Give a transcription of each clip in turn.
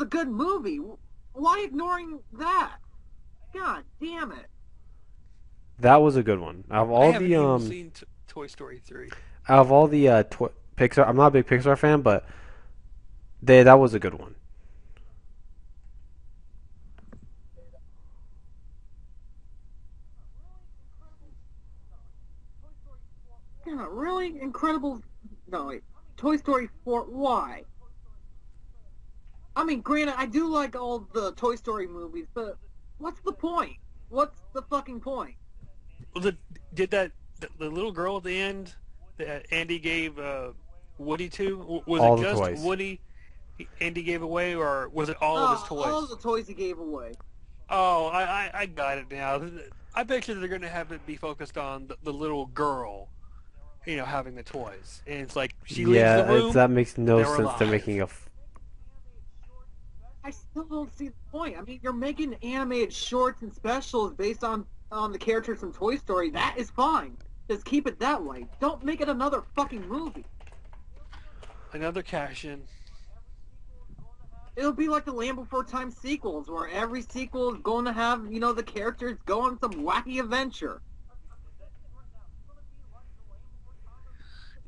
good movie. Why ignoring that? God damn it. That was a good one. Out of I all haven't the even seen Toy Story 3. out of all the Pixar, I'm not a big Pixar fan, but that was a good one. Yeah, really incredible. No, wait. Toy Story 4. Why? I mean, granted, I do like all the Toy Story movies, but what's the point? What's the fucking point? Was it, did that the little girl at the end that Andy gave Woody to? Was it All the just toys. Woody Andy gave away, or was it all of his toys? All of the toys he gave away. Oh, I got it now. I bet you they're going to have it be focused on the little girl, having the toys. And it's like, she leaves the Yeah, room, that makes no they're sense to alive. making a. I still don't see the point. I mean, you're making animated shorts and specials based on the characters from Toy Story. That is fine. Just keep it that way. Don't make it another fucking movie. Another cash in. It'll be like the Land Before Time sequels, where every sequel is going to have, the characters go on some wacky adventure.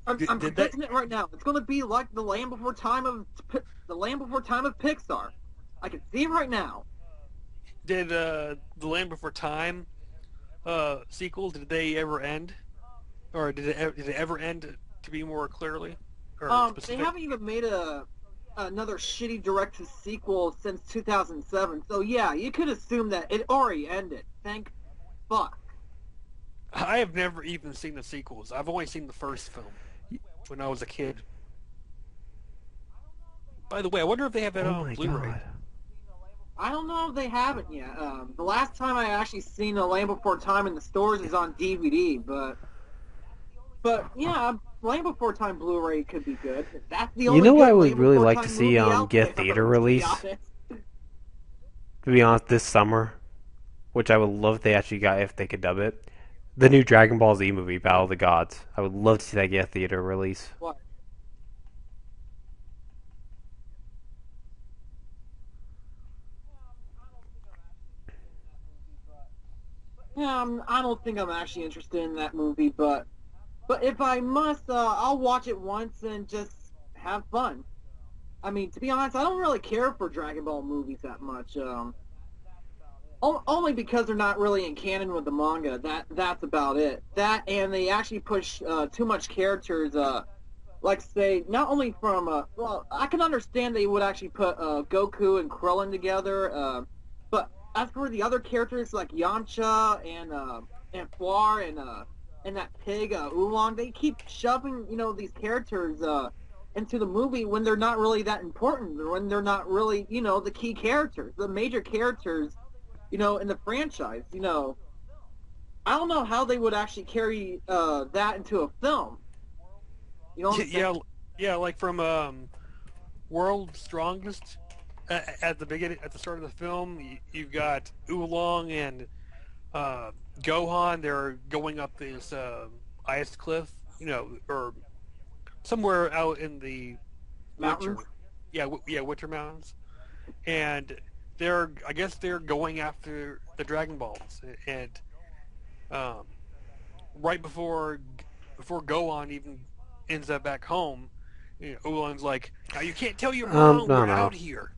I'm predicting it right now. It's going to be like the Land Before Time of Pixar. I can see it right now. Did the Land Before Time sequel, did they ever end? Or did it ever end, to be more clearly? Or They haven't even made another shitty direct sequel since 2007. So yeah, you could assume that it already ended. Thank fuck. I have never even seen the sequels. I've only seen the first film when I was a kid. By the way, I wonder if they have it on Blu-ray. God. I don't know if they haven't yet. The last time I actually seen A Land Before Time in the stores is on DVD, but yeah, Land Before Time Blu-ray could be good. That's the only. You know what good I would Land really Before like Time to see movie out get there, theater to be release? honest. To be honest, this summer, which I would love if they actually got if they could dub it. The new Dragon Ball Z movie, Battle of the Gods. I would love to see that get a theater release. What? Yeah, I don't think I'm actually interested in that movie, but if I must, I'll watch it once and just have fun. I mean, to be honest, I don't really care for Dragon Ball movies that much. Only because they're not really in canon with the manga. That's about it. That and they actually push too much characters. Like say, not only from well, I can understand they would actually put Goku and Krillin together. But as for the other characters like Yamcha and Floir and that pig Oolong, they keep shoving these characters into the movie when they're not really that important, or when they're not really the key characters, the major characters in the franchise. I don't know how they would actually carry that into a film. You know what I'm saying? Yeah, like from World's Strongest. At the beginning, at the start of the film, you've got Oolong and Gohan. They're going up this ice cliff, or somewhere out in the Mountains? winter, winter mountains, and I guess they're going after the Dragon Balls, and right before Gohan even ends up back home, Oolong's like, "Now you can't tell your mom we're out here."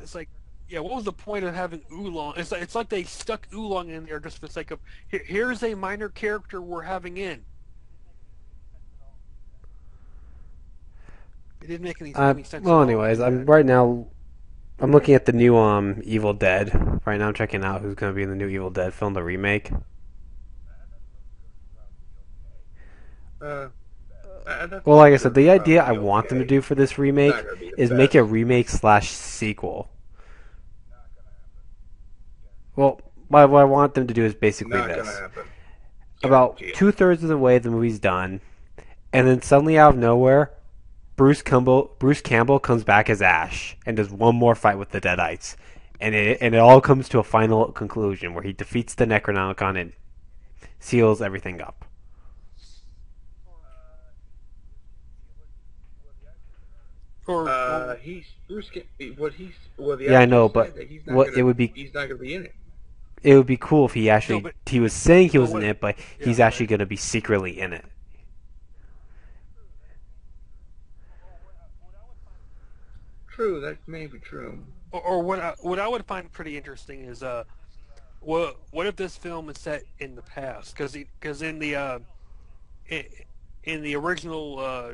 It's like, yeah, what was the point of having Oolong? It's like they stuck Oolong in there just for the sake of, here's a minor character we're having in. It didn't make any sense. Well, anyways, I'm looking at the new Evil Dead. Right now, I'm checking out who's going to be in the new Evil Dead film, the remake. Well, like I said, the idea I want them to do for this remake is make a remake / sequel. Well, what I want them to do is basically this. About 2/3 of the way the movie's done, and then suddenly out of nowhere, Bruce Campbell comes back as Ash and does one more fight with the Deadites, and it all comes to a final conclusion where he defeats the Necronomicon and seals everything up. He's Bruce. What he's well, the Yeah, I actor know, said but that what it would be he's not gonna be in it. it would be cool if he no, actually but he was saying he but was in what? it, but Yeah, he's actually going to be secretly in it. True, that may be true. or what I would find pretty interesting is what if this film is set in the past? Because in the original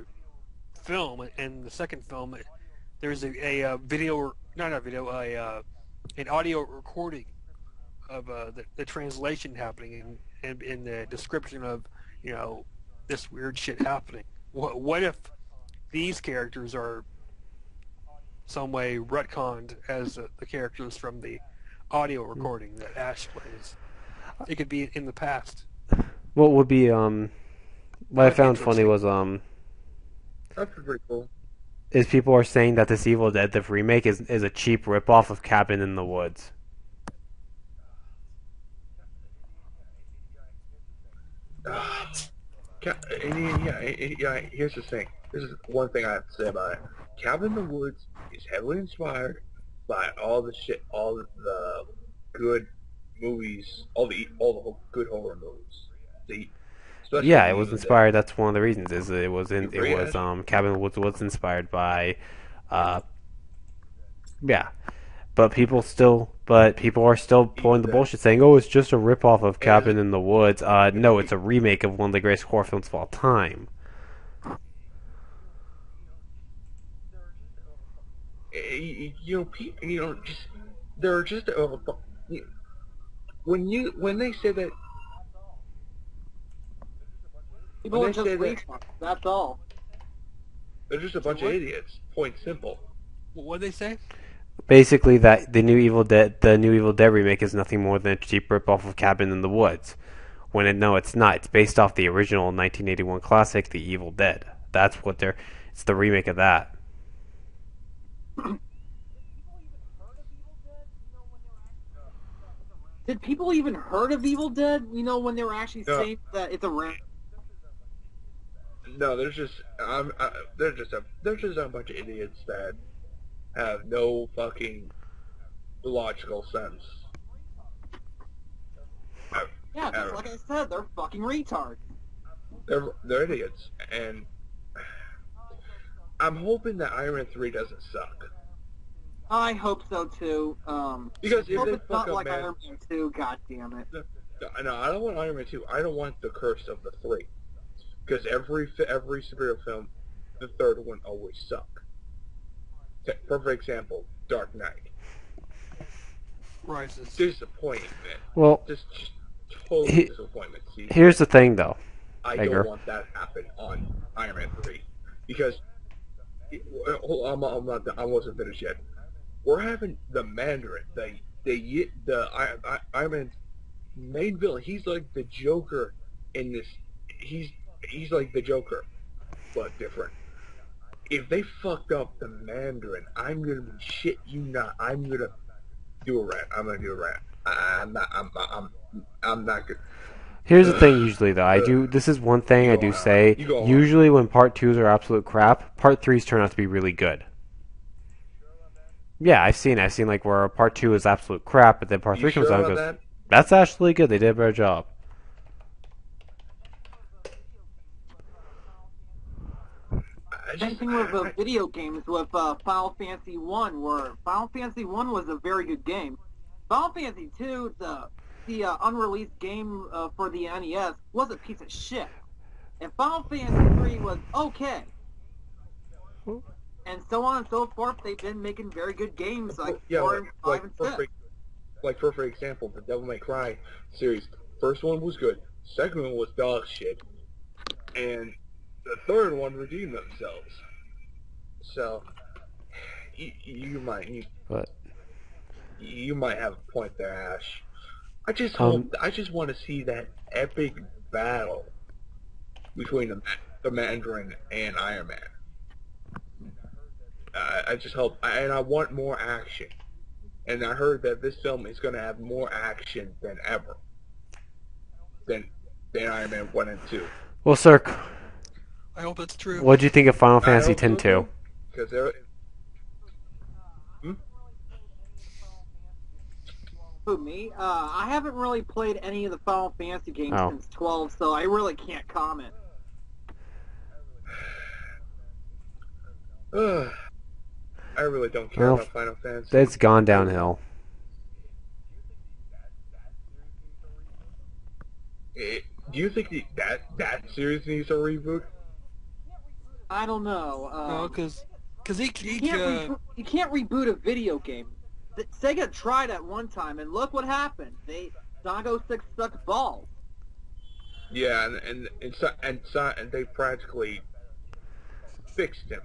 film and the second film, there's a video, not a video, an audio recording of the translation happening and in the description of this weird shit happening. What if these characters are some way retconned as the characters from the audio recording that Ash plays? It could be in the past. What would be what I That'd be found funny interesting. was That's pretty cool. is people are saying that this Evil Dead the remake is a cheap ripoff of Cabin in the Woods. Here's the thing. This is one thing I have to say about it. Cabin in the Woods is heavily inspired by all the shit, all the good movies, all the good horror movies. Especially Yeah, it the was Evil Dead. inspired. That's one of the reasons. Is it was You agree, Ash? Cabin in the Woods was inspired by, uh, yeah. But people are still pulling the Dead. bullshit, saying, "Oh, it's just a ripoff of And Cabin in the Woods." No, it's a remake of one of the greatest horror films of all time. just they're just when they say that People when are they just say that retards. That's all. they're just a bunch of idiots. Point simple. What they say? Basically, that the new Evil Dead remake is nothing more than a cheap ripoff of Cabin in the Woods. No, it's not. It's based off the original 1981 classic, The Evil Dead. That's what they're. It's the remake of that. Did people even heard of Evil Dead? When they were actually No. saying that it's a rant. No, they're just a bunch of idiots that have no fucking logical sense. Yeah, just like I said, they're fucking retards. They're idiots, and I'm hoping that Iron Man 3 doesn't suck. I hope so too. Because if hope they it's fuck not up, like man, Iron Man 2. God damn it. no, I don't want Iron Man 2. I don't want the curse of the 3. Because every superhero film, the third one always suck. Perfect example, Dark Knight. Rises. Disappointment. Well, Just total disappointment. See, here's the thing, though. I Edgar. don't want that to happen on Iron Man 3. Because, I wasn't finished yet. We're having the Mandarin, the Iron Man's main villain. He's like the Joker in this. He's like the Joker, but different. If they fucked up the Mandarin, I'm gonna be shit you not. I'm gonna do a rant. I'm not good. Here's the thing. Usually, though, This is one thing I do say. Usually, when part twos are absolute crap, part threes turn out to be really good. Yeah, I've seen like where part two is absolute crap, but then part three comes out and goes, "That's actually good. They did a better job." Same thing with video games with Final Fantasy 1, where Final Fantasy 1 was a very good game. Final Fantasy 2, the unreleased game for the NES, was a piece of shit. And Final Fantasy 3 was okay. And so on and so forth, they've been making very good games like 4 and 5 and 6. Like for example, the Devil May Cry series. First one was good. Second one was dog shit. And the third one redeemed themselves. So you might have a point there, Ash. I just want to see that epic battle between the Mandarin and Iron Man. I just hope, and I want more action. And I heard that this film is going to have more action than ever than Iron Man 1 and 2. Well, sir, I hope that's true. what do you think of Final Fantasy X-2? because they're. Who, me? I haven't really played any of the Final Fantasy games Oh. since 12, so I really can't comment. I really don't care about Final Fantasy. It's gone downhill. Do you think that series needs a reboot? I don't know. No, because you can't reboot a video game. Sega tried at one time, and look what happened. Sonic 06 sucked balls. Yeah, and they practically fixed him.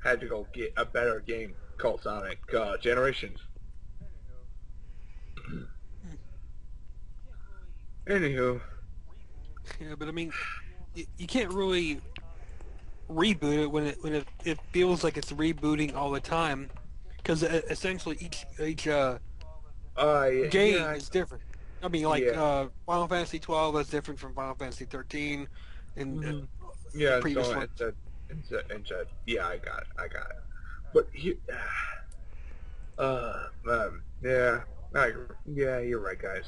Had to go get a better game called Sonic Generations. Anywho. Yeah, but I mean, you can't really reboot it when it feels like it's rebooting all the time, because essentially each game is different. I mean, like Final Fantasy 12 is different from Final Fantasy 13, and previous one. Yeah, I got it. But you're right, guys.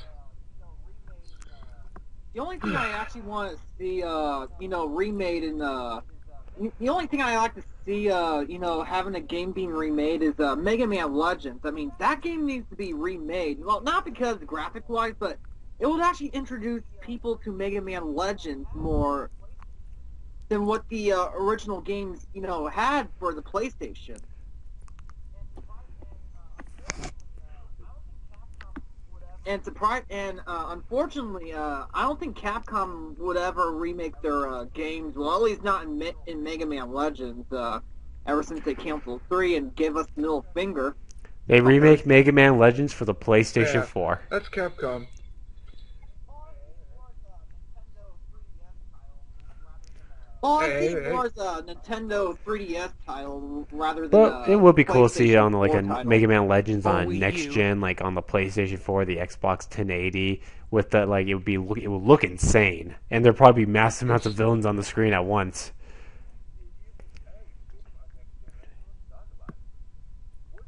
The only thing I actually want to see, remade in the only thing I like to see, having a game being remade is Mega Man Legends. I mean, that game needs to be remade. Well, not because graphic-wise, but it would actually introduce people to Mega Man Legends more than what the original games, had for the PlayStation. And unfortunately, I don't think Capcom would ever remake their games. Well, at least not in Mega Man Legends. Ever since they canceled 3 and gave us the middle finger. They remake Mega Man Legends for the PlayStation 4. That's Capcom. Well, I think it was a Nintendo 3DS title rather than. But it would be cool to see it on like a title. Mega Man Legends on next gen, like on the PlayStation 4, the Xbox 1080, with the it would look insane, and there'd probably be massive amounts of villains on the screen at once.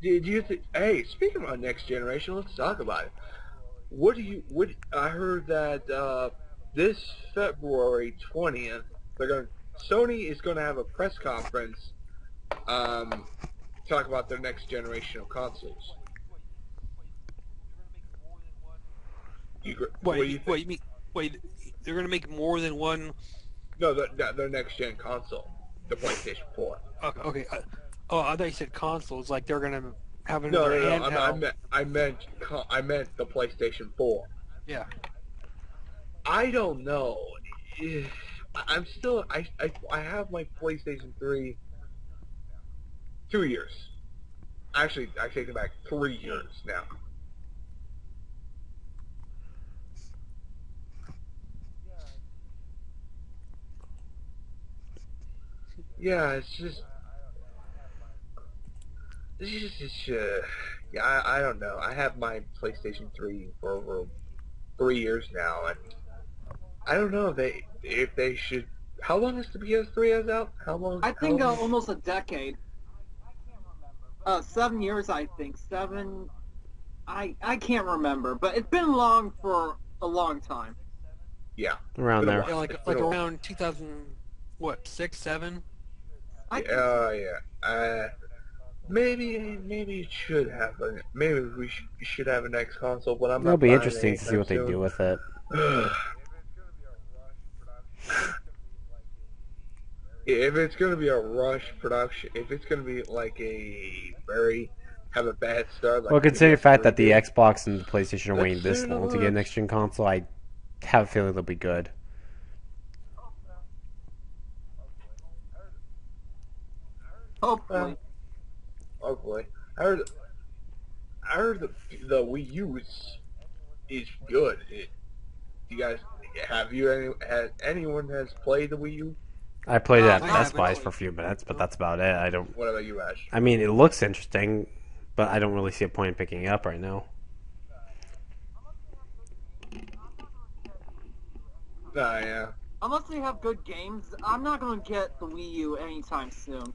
Did you think? Hey, speaking about next generation, let's talk about it. I heard that this February 20th, Sony is going to have a press conference talk about their next generation of consoles. What you mean? Wait, they're going to make more than one? No, their next gen console, the PlayStation 4. Okay. I thought you said consoles, like they're going to have another handheld. No, I meant the PlayStation 4. Yeah. I don't know. I'm still I have my PlayStation 3 2 years. Actually, I take it back, 3 years now. Yeah, it's just I don't know. I have my PlayStation 3 for over 3 years now, and I don't know if they should. How long has the PS3 out? How long? I think almost a decade. 7 years, I think. 7. I can't remember, but it's been long for a long time. Yeah, around there. Yeah, like around 2000, 6, 7. Maybe it should happen. Maybe we should have a next console, but I'm. It'll be interesting to see what they do with it. If it's going to be a rush production, if it's going to be like have a bad start. Like Considering the fact that the Xbox and the PlayStation are waiting this long to get a next gen console, I have a feeling they'll be good. Hopefully. Hopefully. I heard the Wii U is good. You guys, anyone has played the Wii U? I played it at Best Buys for a few minutes, but that's about it. I don't. What about you, Ash? I mean, it looks interesting, but I don't really see a point in picking it up right now. Yeah. Unless they have good games, I'm not going to get the Wii U anytime soon.